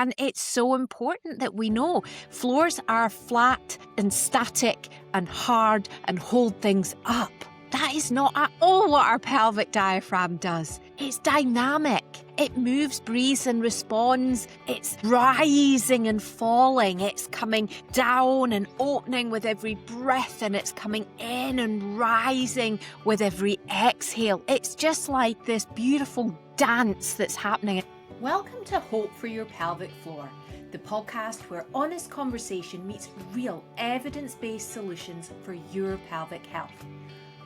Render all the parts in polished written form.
And it's so important that we know floors are flat and static and hard and hold things up. That is not at all what our pelvic diaphragm does. It's dynamic. It moves, breathes and responds. It's rising and falling. It's coming down and opening with every breath, and it's coming in and rising with every exhale. It's just like this beautiful dance that's happening. Welcome to Hope for Your Pelvic Floor, the podcast where honest conversation meets real evidence-based solutions for your pelvic health.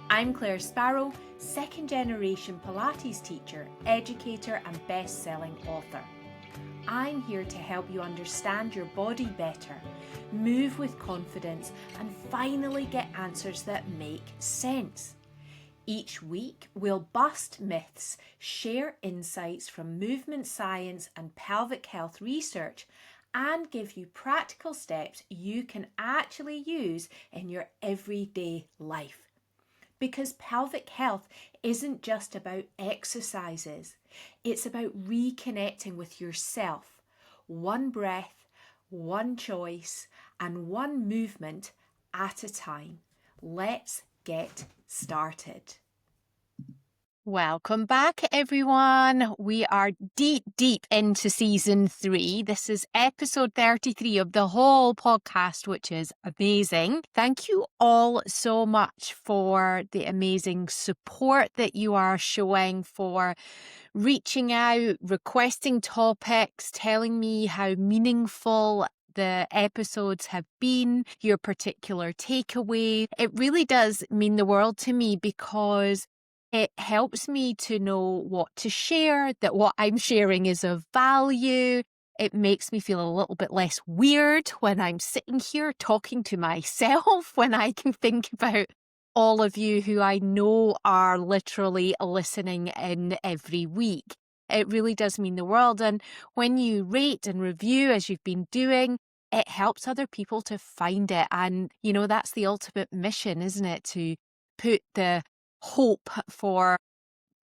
I'm Sparrow, second-generation Pilates teacher, educator and best-selling author. I'm here to help you understand your body better, move with confidence, and finally get answers that make sense. Each week, we'll bust myths, share insights from movement science and pelvic health research, and give you practical steps you can actually use in your everyday life. Because pelvic health isn't just about exercises, it's about reconnecting with yourself, one breath, one choice, and one movement at a time. Let's get started. Welcome back, everyone. We are deep into season 3. This is episode 33 of the whole podcast, which is amazing. Thank you all so much for the amazing support that you are showing, for reaching out, requesting topics, telling me how meaningful the episodes have been, your particular takeaway. It really does mean the world to me, because it helps me to know what to share, that what I'm sharing is of value. It makes me feel a little bit less weird when I'm sitting here talking to myself, when I can think about all of you who I know are literally listening in every week. It really does mean the world. And when you rate and review, as you've been doing, it helps other people to find it. And, you know, that's the ultimate mission, isn't it? To put the hope for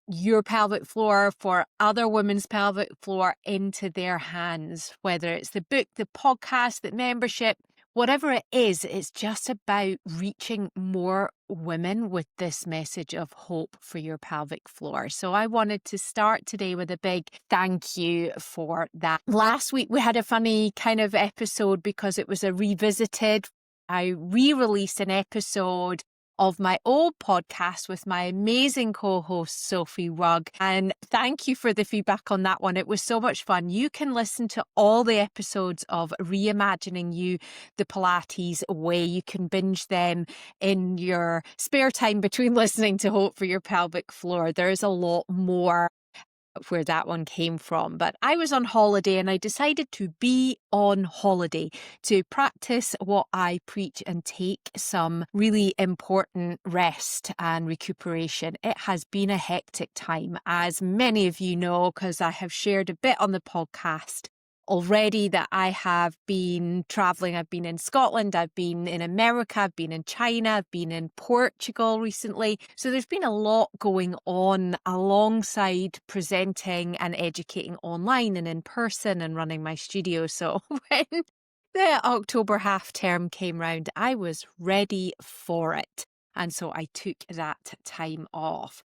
your pelvic floor, for other women's pelvic floor, into their hands, whether it's the book, the podcast, the membership, whatever it is. It's just about reaching more women with this message of hope for your pelvic floor. So I wanted to start today with a big thank you for that. Last week we had a funny kind of episode because it was a revisited. I re-released an episode of my old podcast with my amazing co-host, Sophie Rugg. And thank you for the feedback on that one. It was so much fun. You can listen to all the episodes of Reimagining You, the Pilates way. You can binge them in your spare time between listening to Hope for Your Pelvic Floor. There's a lot more where that one came from. But I was on holiday, and I decided to be on holiday to practice what I preach and take some really important rest and recuperation. It has been a hectic time, as many of you know, because I have shared a bit on the podcast already that I have been traveling. I've been in Scotland, I've been in America, I've been in China, I've been in Portugal recently. So there's been a lot going on alongside presenting and educating online and in person and running my studio. So when the October half term came round, I was ready for it. And so I took that time off.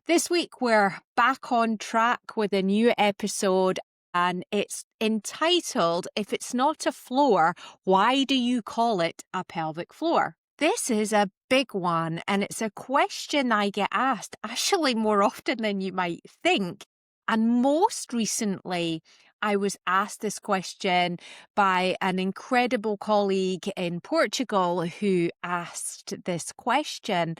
This week we're back on track with a new episode. And it's entitled, If It's Not a Floor, Why Do You Call It a Pelvic Floor? This is a big one, and it's a question I get asked actually more often than you might think. And most recently, I was asked this question by an incredible colleague in Portugal who asked this question.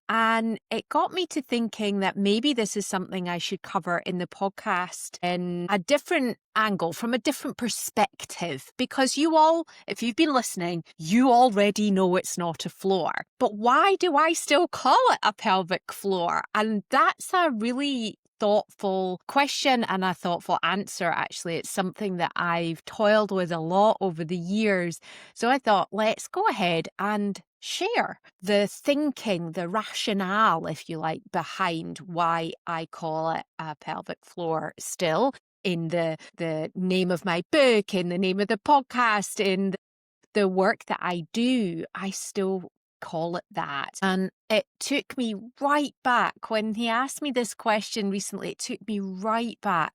And it got me to thinking that maybe this is something I should cover in the podcast in a different angle, from a different perspective, because you all, if you've been listening, you already know it's not a floor. But why do I still call it a pelvic floor? And that's a really thoughtful question and a thoughtful answer. Actually, it's something that I've toiled with a lot over the years. So I thought, let's go ahead and share the thinking, the rationale, if you like, behind why I call it a pelvic floor still. in the name of my book, in the name of the podcast, in the work that I do, I still call it that. And it took me right back when he asked me this question recently. It took me right back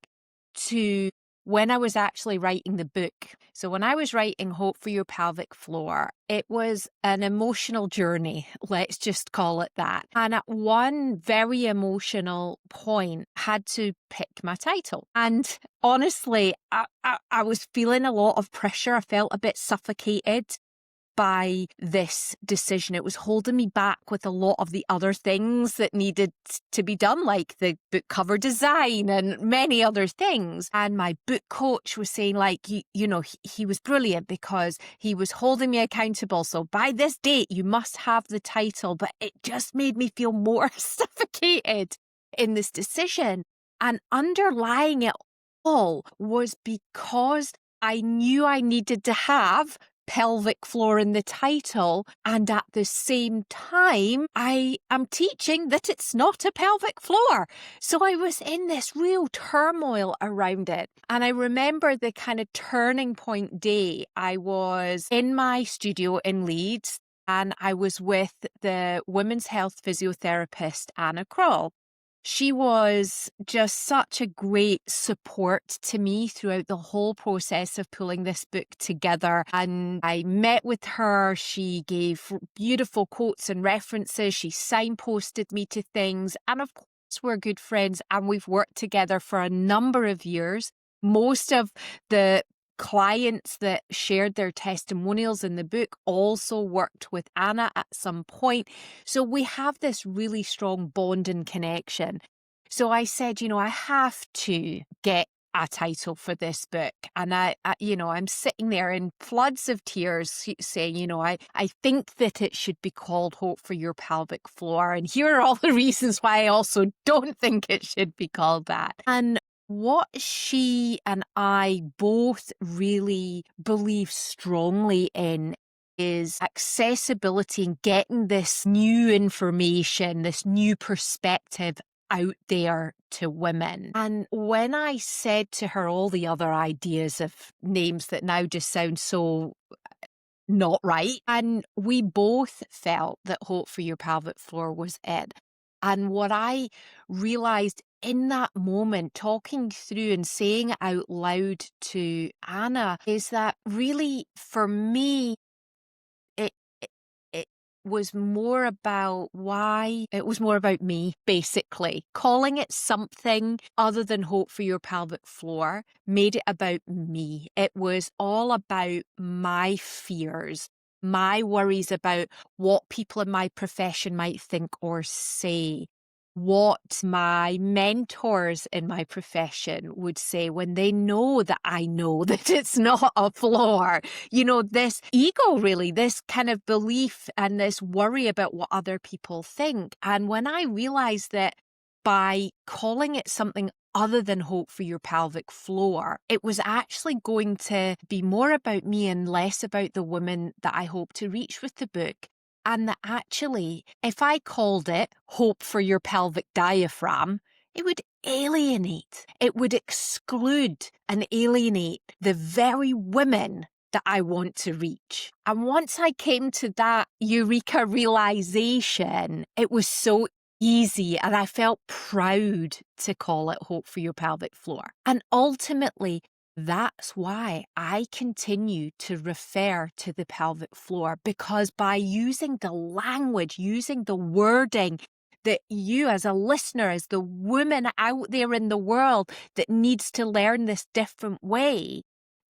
to when I was actually writing the book. So when I was writing Hope for Your Pelvic Floor, it was an emotional journey, let's just call it that. And at one very emotional point, I had to pick my title. And honestly, I was feeling a lot of pressure. I felt a bit suffocated by this decision. It was holding me back with a lot of the other things that needed to be done, like the book cover design and many other things. And my book coach was saying, like, he was brilliant because he was holding me accountable. So by this date, you must have the title. But it just made me feel more suffocated in this decision. And underlying it all was because I knew I needed to have pelvic floor in the title, and at the same time I am teaching that it's not a pelvic floor. So I was in this real turmoil around it. And I remember the kind of turning point day. I was in my studio in Leeds and I was with the women's health physiotherapist Anna Kroll. She was just such a great support to me throughout the whole process of pulling this book together. And I met with her. She gave beautiful quotes and references. She signposted me to things. And of course, we're good friends and we've worked together for a number of years. Most of the clients that shared their testimonials in the book also worked with Anna at some point. So we have this really strong bond and connection. So I said, I have to get a title for this book. And I'm sitting there in floods of tears saying, I think that it should be called Hope for Your Pelvic Floor. And here are all the reasons why I also don't think it should be called that. And what she and I both really believe strongly in is accessibility and getting this new information, this new perspective out there to women. And when I said to her all the other ideas of names that now just sound so not right, and we both felt that Hope for Your Pelvic Floor was it. And what I realized in that moment, talking through and saying out loud to Anna, is that really for me, it was more about it was more about me, basically. Calling it something other than Hope for Your Pelvic Floor made it about me. It was all about my fears, my worries about what people in my profession might think or say, what my mentors in my profession would say when they know that I know that it's not a floor. This ego, really, this kind of belief and this worry about what other people think. And when I realized that by calling it something other than Hope for Your Pelvic Floor, it was actually going to be more about me and less about the women that I hope to reach with the book. And that actually, if I called it Hope for Your Pelvic Diaphragm, it would alienate, it would exclude and alienate the very women that I want to reach. And once I came to that eureka realization, it was so easy and I felt proud to call it Hope for Your Pelvic Floor. And ultimately, that's why I continue to refer to the pelvic floor, because by using the language, using the wording that you as a listener, as the woman out there in the world that needs to learn this different way,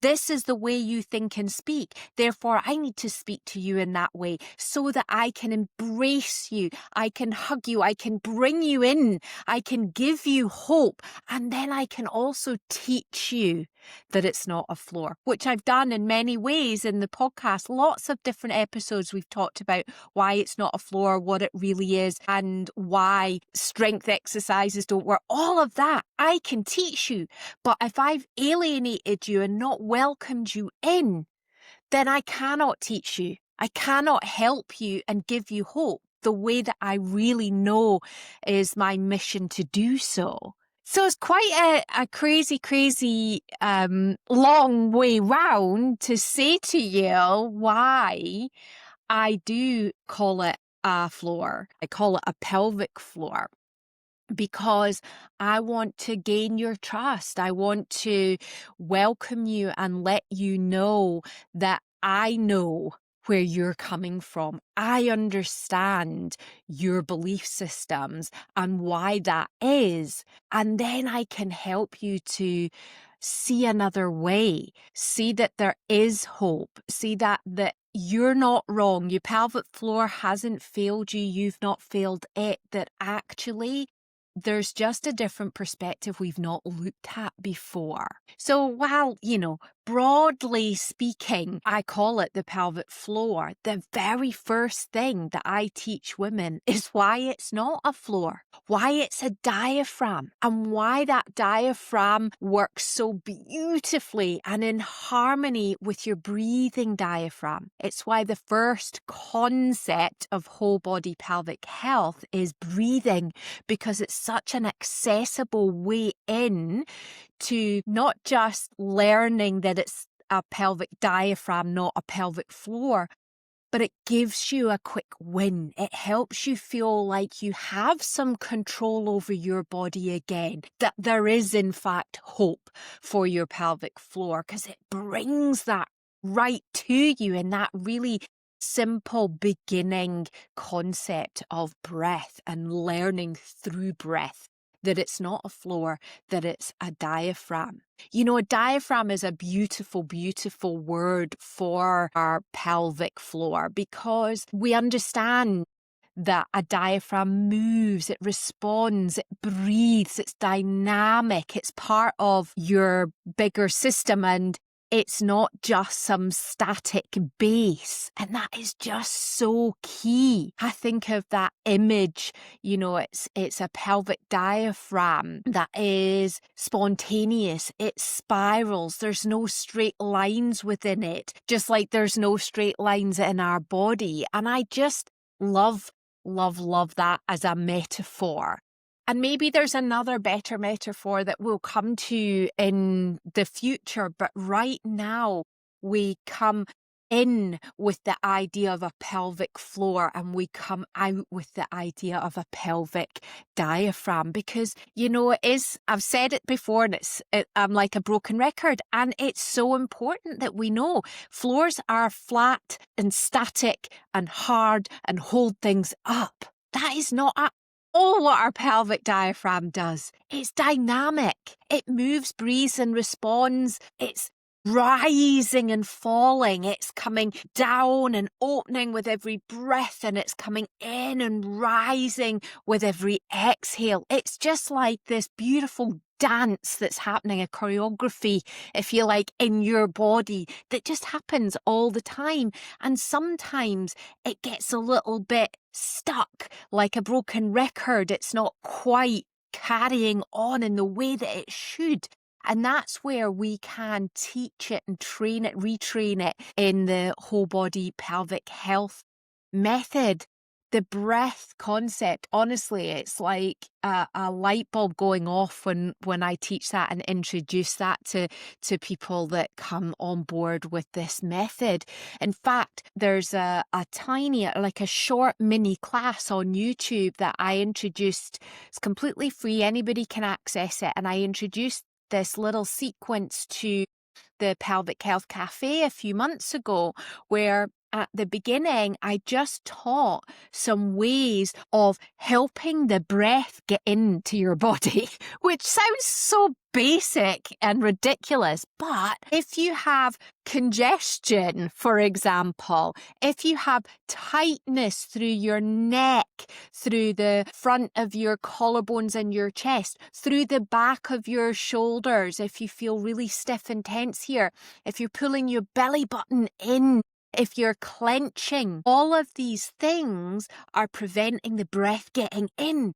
this is the way you think and speak. Therefore, I need to speak to you in that way so that I can embrace you. I can hug you. I can bring you in. I can give you hope. And then I can also teach you that it's not a floor, which I've done in many ways in the podcast. Lots of different episodes we've talked about why it's not a floor, what it really is, and why strength exercises don't work. All of that I can teach you. But if I've alienated you and not welcomed you in, then I cannot teach you. I cannot help you and give you hope the way that I really know is my mission to do so. So it's quite a crazy, long way round to say to you why I do call it a floor. I call it a pelvic floor because I want to gain your trust. I want to welcome you and let you know that I know where you're coming from. I understand your belief systems and why that is. And then I can help you to see another way, see that there is hope, see that you're not wrong. Your pelvic floor hasn't failed you. You've not failed it. That actually there's just a different perspective we've not looked at before. So while, broadly speaking, I call it the pelvic floor, the very first thing that I teach women is why it's not a floor, why it's a diaphragm, and why that diaphragm works so beautifully and in harmony with your breathing diaphragm. It's why the first concept of whole body pelvic health is breathing, because it's such an accessible way in to not just learning that it's a pelvic diaphragm, not a pelvic floor, but it gives you a quick win. It helps you feel like you have some control over your body again, that there is in fact hope for your pelvic floor, because it brings that right to you in that really simple beginning concept of breath and learning through breath that it's not a floor, that it's a diaphragm. A diaphragm is a beautiful, beautiful word for our pelvic floor, because we understand that a diaphragm moves, it responds, it breathes, it's dynamic, it's part of your bigger system, and it's not just some static base. And that is just so key. I think of that image, it's a pelvic diaphragm that is spontaneous. It spirals. There's no straight lines within it, just like there's no straight lines in our body. And I just love that as a metaphor. And maybe there's another better metaphor that we'll come to in the future. But right now, we come in with the idea of a pelvic floor, and we come out with the idea of a pelvic diaphragm, because, it is, I've said it before, and I'm like a broken record. And it's so important that we know floors are flat and static and hard and hold things up. That is not at all what our pelvic diaphragm does. It's dynamic. It moves, breathes, and responds. It's rising and falling. It's coming down and opening with every breath, and it's coming in and rising with every exhale. It's just like this beautiful dance that's happening, a choreography, if you like, in your body that just happens all the time. And sometimes it gets a little bit stuck, like a broken record. It's not quite carrying on in the way that it should. And that's where we can teach it and train it, retrain it in the whole body pelvic health method. The breath concept, honestly, it's like a light bulb going off when I teach that and introduce that to people that come on board with this method. In fact, there's a tiny, like a short mini class on YouTube that I introduced. It's completely free. Anybody can access it. And I introduced this little sequence to the Pelvic Health Cafe a few months ago, where at the beginning, I just taught some ways of helping the breath get into your body, which sounds so basic and ridiculous. But if you have congestion, for example, if you have tightness through your neck, through the front of your collarbones and your chest, through the back of your shoulders, if you feel really stiff and tense here, if you're pulling your belly button in, if you're clenching, all of these things are preventing the breath getting in.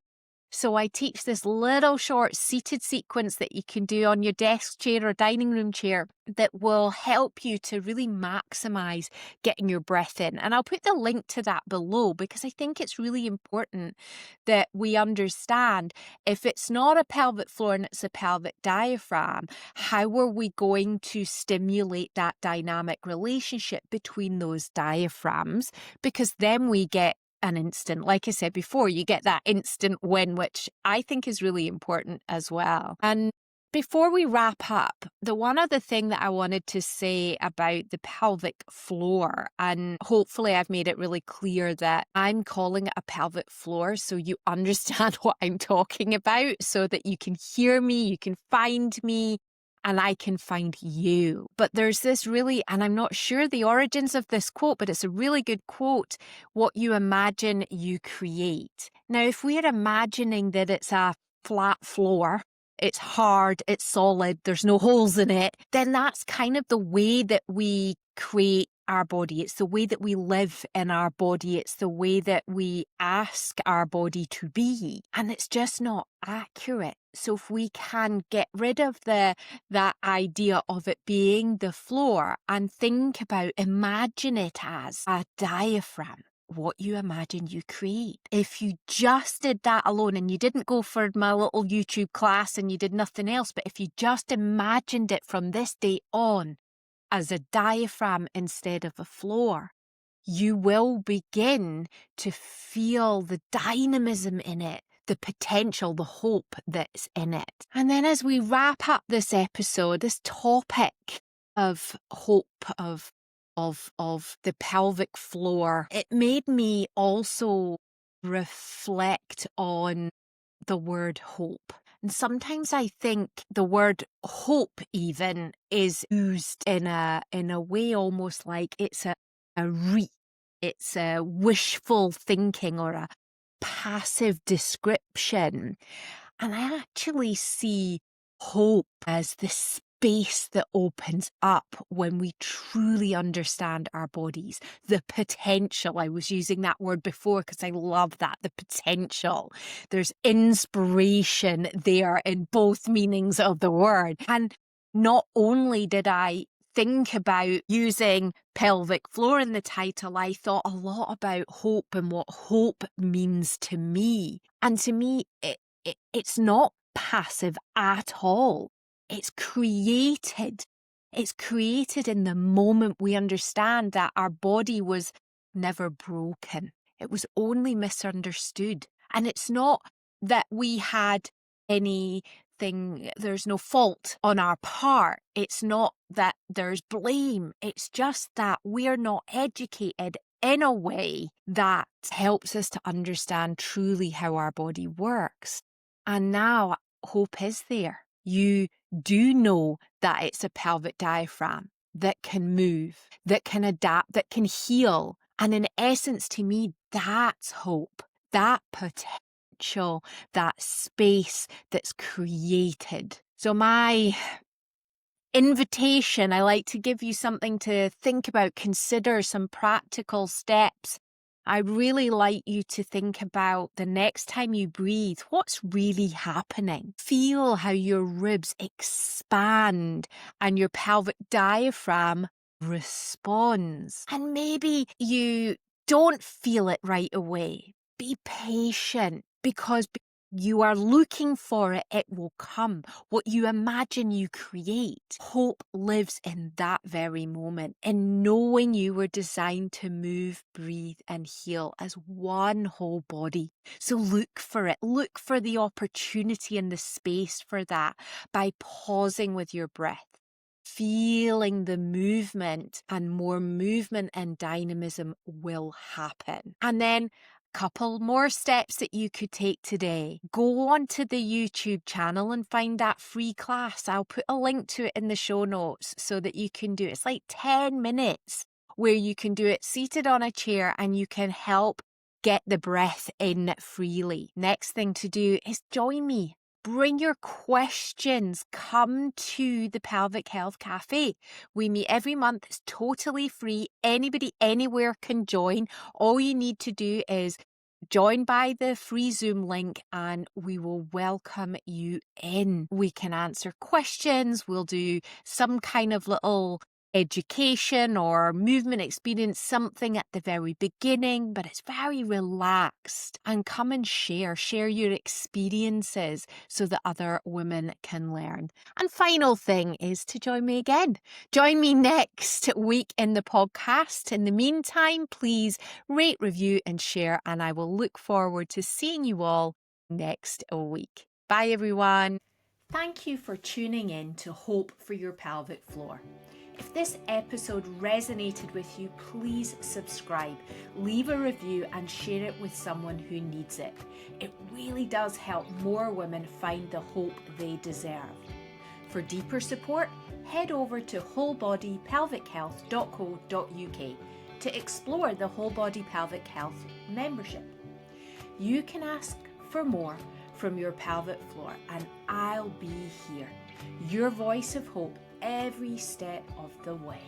So I teach this little short seated sequence that you can do on your desk chair or dining room chair that will help you to really maximize getting your breath in. And I'll put the link to that below because I think it's really important that we understand if it's not a pelvic floor and it's a pelvic diaphragm, how are we going to stimulate that dynamic relationship between those diaphragms? Because then we get an instant, like I said before, you get that instant win, which I think is really important as well. And before we wrap up, the one other thing that I wanted to say about the pelvic floor, and hopefully I've made it really clear that I'm calling it a pelvic floor so you understand what I'm talking about, so that you can hear me, you can find me, and I can find you. But there's this really, and I'm not sure the origins of this quote, but it's a really good quote: what you imagine, you create. Now, if we're imagining that it's a flat floor, it's hard, it's solid, there's no holes in it, then that's kind of the way that we create our body. It's the way that we live in our body. It's the way that we ask our body to be. And it's just not accurate. So if we can get rid of that idea of it being the floor and think about, imagine it as a diaphragm. What you imagine, you create. If you just did that alone and you didn't go for my little YouTube class and you did nothing else, but if you just imagined it from this day on as a diaphragm instead of a floor, you will begin to feel the dynamism in it, the potential, the hope that's in it. And then as we wrap up this episode, this topic of hope, of the pelvic floor, it made me also reflect on the word hope. And sometimes I think the word hope even is used in a way almost like it's it's a wishful thinking or a passive description. And I actually see hope as the space that opens up when we truly understand our bodies. The potential. I was using that word before because I love that, the potential. There's inspiration there in both meanings of the word. And not only did I think about using pelvic floor in the title, I thought a lot about hope and what hope means to me. And to me, it's not passive at all. It's created. It's created in the moment we understand that our body was never broken. It was only misunderstood. And it's not that we had anything, there's no fault on our part. It's not that there's blame. It's just that we're not educated in a way that helps us to understand truly how our body works. And now hope is there. You do know that it's a pelvic diaphragm that can move, that can adapt, that can heal. And in essence, to me, that's hope, that potential, that space that's created. So my invitation, I like to give you something to think about, consider some practical steps. I'd really like you to think about the next time you breathe, what's really happening? Feel how your ribs expand and your pelvic diaphragm responds. And maybe you don't feel it right away. Be patient, because you are looking for it, it will come. What you imagine, you create. Hope lives in that very moment, in knowing you were designed to move, breathe, and heal as one whole body. So look for it. Look for the opportunity and the space for that by pausing with your breath, feeling the movement, and more movement and dynamism will happen. And then couple more steps that you could take today. Go onto the YouTube channel and find that free class. I'll put a link to it in the show notes so that you can do it. It's like 10 minutes where you can do it seated on a chair and you can help get the breath in freely. Next thing to do is join me. Bring your questions. Come to the Pelvic Health Cafe. We meet every month. It's totally free. Anybody, anywhere can join. All you need to do is join by the free Zoom link and we will welcome you in. We can answer questions. We'll do some kind of little education or movement experience, something at the very beginning, but it's very relaxed. And come and share your experiences so that other women can learn. And final thing is to join me again. Join me next week in the podcast. In the meantime, please rate, review and share, and I will look forward to seeing you all next week. Bye everyone. Thank you for tuning in to Hope for Your Pelvic Floor. If this episode resonated with you, please subscribe, leave a review and share it with someone who needs it. It really does help more women find the hope they deserve. For deeper support, head over to wholebodypelvichealth.co.uk to explore the Whole Body Pelvic Health membership. You can ask for more from your pelvic floor and I'll be here, your voice of hope every step of the way.